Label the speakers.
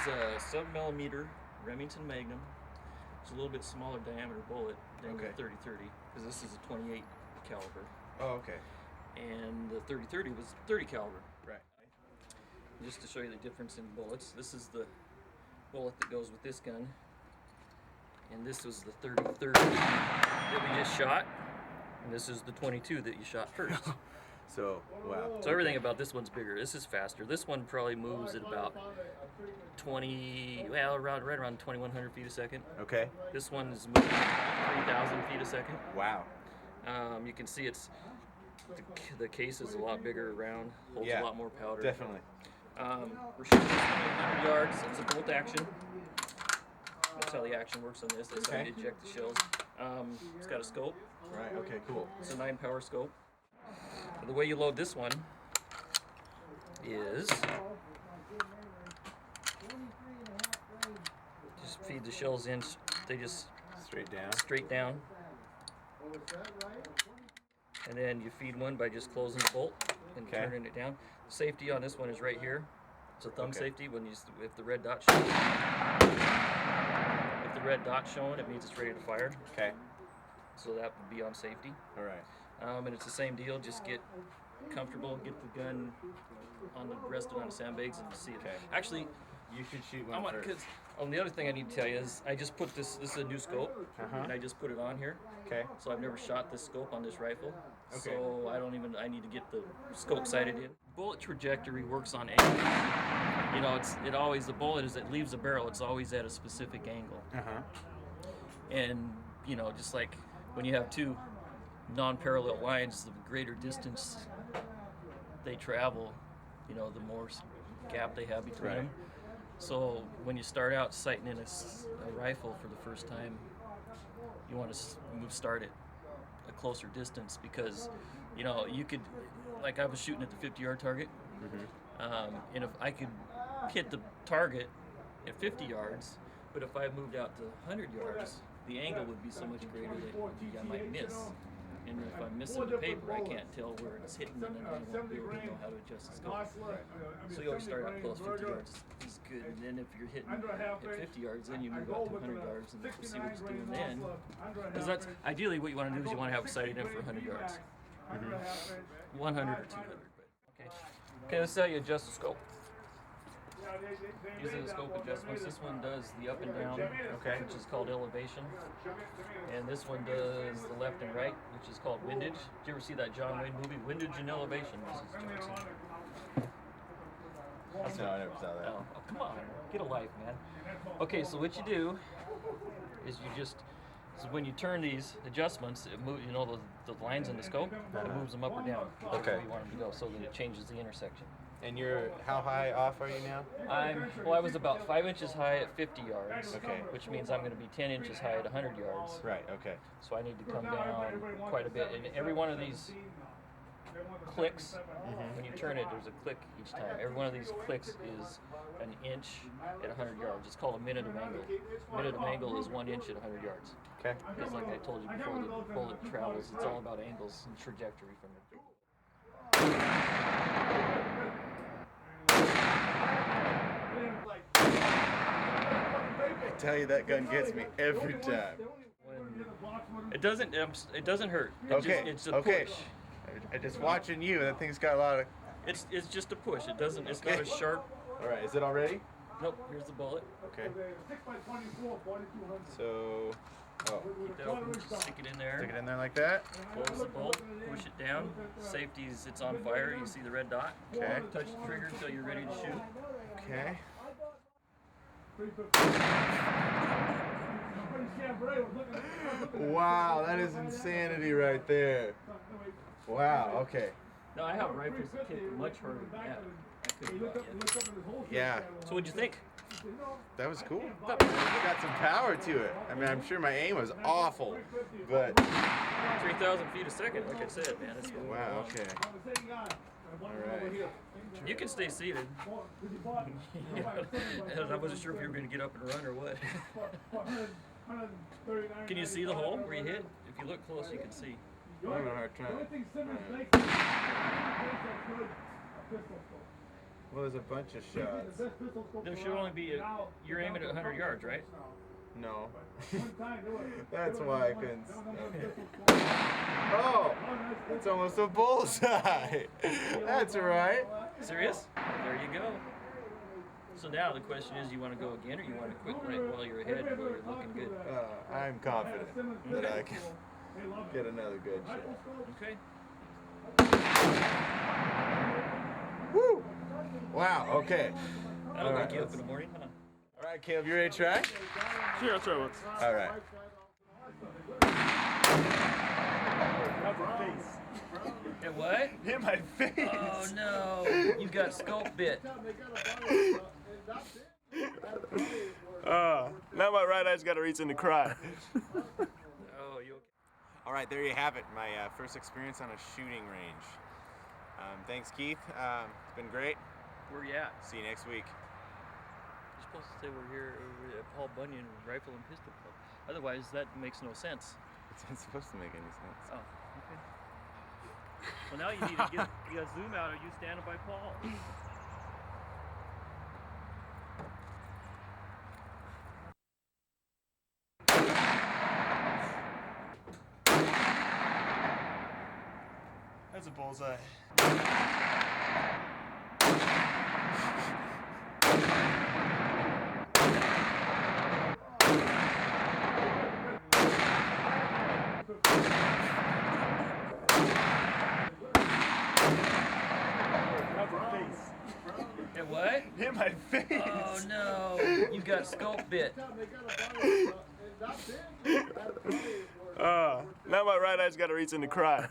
Speaker 1: is a 7mm Remington Magnum. It's a little bit smaller diameter bullet than the 30-30 because this is a 28 caliber.
Speaker 2: Oh, okay.
Speaker 1: And the 30-30 was 30 caliber.
Speaker 2: Right.
Speaker 1: Just to show you the difference in bullets, this is the bullet that goes with this gun, and this was the 30-30 that we just shot, and this is the 22 that you shot first.
Speaker 2: So, wow.
Speaker 1: So everything about this one's bigger. This is faster. This one probably moves at about right around 2,100 feet a second.
Speaker 2: Okay.
Speaker 1: This one is moving 3,000 feet a second.
Speaker 2: Wow.
Speaker 1: You can see the case is a lot bigger around, holds a lot more powder.
Speaker 2: Definitely.
Speaker 1: We're shooting this one 100 yards. It's a bolt action. That's how the action works on this. That's how you eject the shells. It's got a scope.
Speaker 2: Right. Okay. Cool.
Speaker 1: It's a 9-power scope. The way you load this one is just feed the shells in. They just straight down. And then you feed one by just closing the bolt and turning it down. The safety on this one is right here. It's a thumb safety. If the red dot's showing, it means it's ready to fire.
Speaker 2: Okay.
Speaker 1: So that would be on safety.
Speaker 2: All right.
Speaker 1: And it's the same deal. Just get comfortable, get the gun rested on the sandbags, and see it.
Speaker 2: Okay.
Speaker 1: Actually,
Speaker 2: you should shoot one first.
Speaker 1: The other thing I need to tell you is I just put this is a new scope, and I just put it on here.
Speaker 2: Okay.
Speaker 1: So I've never shot this scope on this rifle.
Speaker 2: Okay.
Speaker 1: So I need to get the scope sighted in. Bullet trajectory works on angle. You know, the bullet as it leaves the barrel, it's always at a specific angle. And, you know, just like when you have two non-parallel lines, the greater distance they travel, you know, the more gap they have between them. So when you start out sighting in a rifle for the first time, you want to start at a closer distance because, you know, you could, like I was shooting at the 50-yard target, and if I could hit the target at 50 yards, but if I moved out to 100 yards, the angle would be so much greater that I might miss. And if I'm missing the paper, I can't tell where it's hitting, and then I won't be able to know how to adjust the scope. So you always start out close. 50 yards is good, and then if you're hitting at 50 yards, then you move out to 100 yards, and we'll see what it's doing then. Because that's ideally what you want to do is you want to have it sighted in for 100 yards, 100 or 200. Okay, let's say you adjust the scope. Using the scope adjustments, this one does the up and down, which is called elevation, and this one does the left and right, which is called windage. Did you ever see that John Wayne movie, Windage and Elevation? Mrs. Johnson.
Speaker 2: No, I never saw that.
Speaker 1: Oh, come on, get a life, man. Okay, so what you do is so when you turn these adjustments, it moves, you know, the lines in the scope, it moves them up or down, whichever way you want them to go, so that it changes the intersection.
Speaker 2: And how high off are you now?
Speaker 1: I was about 5 inches high at 50 yards. Okay. Which means I'm going to be 10 inches high at 100 yards.
Speaker 2: Right. Okay.
Speaker 1: So I need to come down quite a bit. And every one of these clicks, when you turn it, there's a click each time. Every one of these clicks is an inch at 100 yards. It's called a minute of angle. Minute of angle is 1 inch at 100 yards.
Speaker 2: Okay.
Speaker 1: Because like I told you before, the bullet travels. It's all about angles and trajectory from it.
Speaker 2: I tell you, that gun gets me every time.
Speaker 1: It doesn't hurt. It's a push.
Speaker 2: Just watching you, that thing's got a lot of.
Speaker 1: It's just a push. It's not as sharp.
Speaker 2: All right, is it all ready?
Speaker 1: Nope. Here's the bullet.
Speaker 2: Okay. So,
Speaker 1: keep that open. Just stick it in there.
Speaker 2: Stick it in there like that.
Speaker 1: Close the bolt. Push it down. Safety's it's on fire. You see the red dot.
Speaker 2: Okay.
Speaker 1: Touch the trigger until you're ready to shoot.
Speaker 2: Okay. Wow, that is insanity right there. Wow, okay.
Speaker 1: No, I have rifles that kick much harder than that. I couldn't do that yet.
Speaker 2: Yeah.
Speaker 1: So what'd you think?
Speaker 2: That was cool. It's got some power to it. I mean, I'm sure my aim was awful, but
Speaker 1: 3,000 feet a second, like I said, man. It's
Speaker 2: wow, okay. All right.
Speaker 1: You can stay seated. I wasn't sure if you were going to get up and run or what. Can you see the hole where you hit? If you look close, you can see.
Speaker 2: I don't know how to try. Well, there's a bunch of shots.
Speaker 1: There should only be you're aiming at 100 yards, right?
Speaker 2: No. That's why I couldn't. Oh, it's almost a bullseye. That's right.
Speaker 1: Serious? There you go. So now the question is, you want to go again, or you want to quit while you're ahead, while you're looking good?
Speaker 2: I'm confident that I can get another good shot.
Speaker 1: Okay.
Speaker 2: Woo! Wow. Okay.
Speaker 1: That'll
Speaker 2: All
Speaker 1: wake
Speaker 2: right,
Speaker 1: you up in the morning, huh?
Speaker 2: All right, Caleb, you ready to try?
Speaker 3: Sure, I'll try once.
Speaker 2: All right.
Speaker 1: Hit what?
Speaker 2: Hit my face.
Speaker 1: Oh no! You got scope bit.
Speaker 3: Now my right eye's got to reach in to cry.
Speaker 1: Oh, you okay?
Speaker 2: All right, there you have it. My first experience on a shooting range. Thanks, Keith. It's been great.
Speaker 1: Where you at?
Speaker 2: See you next week.
Speaker 1: You're supposed to say we're here at Paul Bunyan Rifle and Pistol Club. Otherwise, that makes no sense.
Speaker 2: It's not supposed to make any sense.
Speaker 1: Oh, okay. Well, now you need to get a zoom out of you standing by Paul.
Speaker 3: That's a bullseye.
Speaker 1: Hit what?
Speaker 3: Hit my face.
Speaker 1: Oh no! You got scope bit.
Speaker 3: Now my right eye's got to reach in to cry.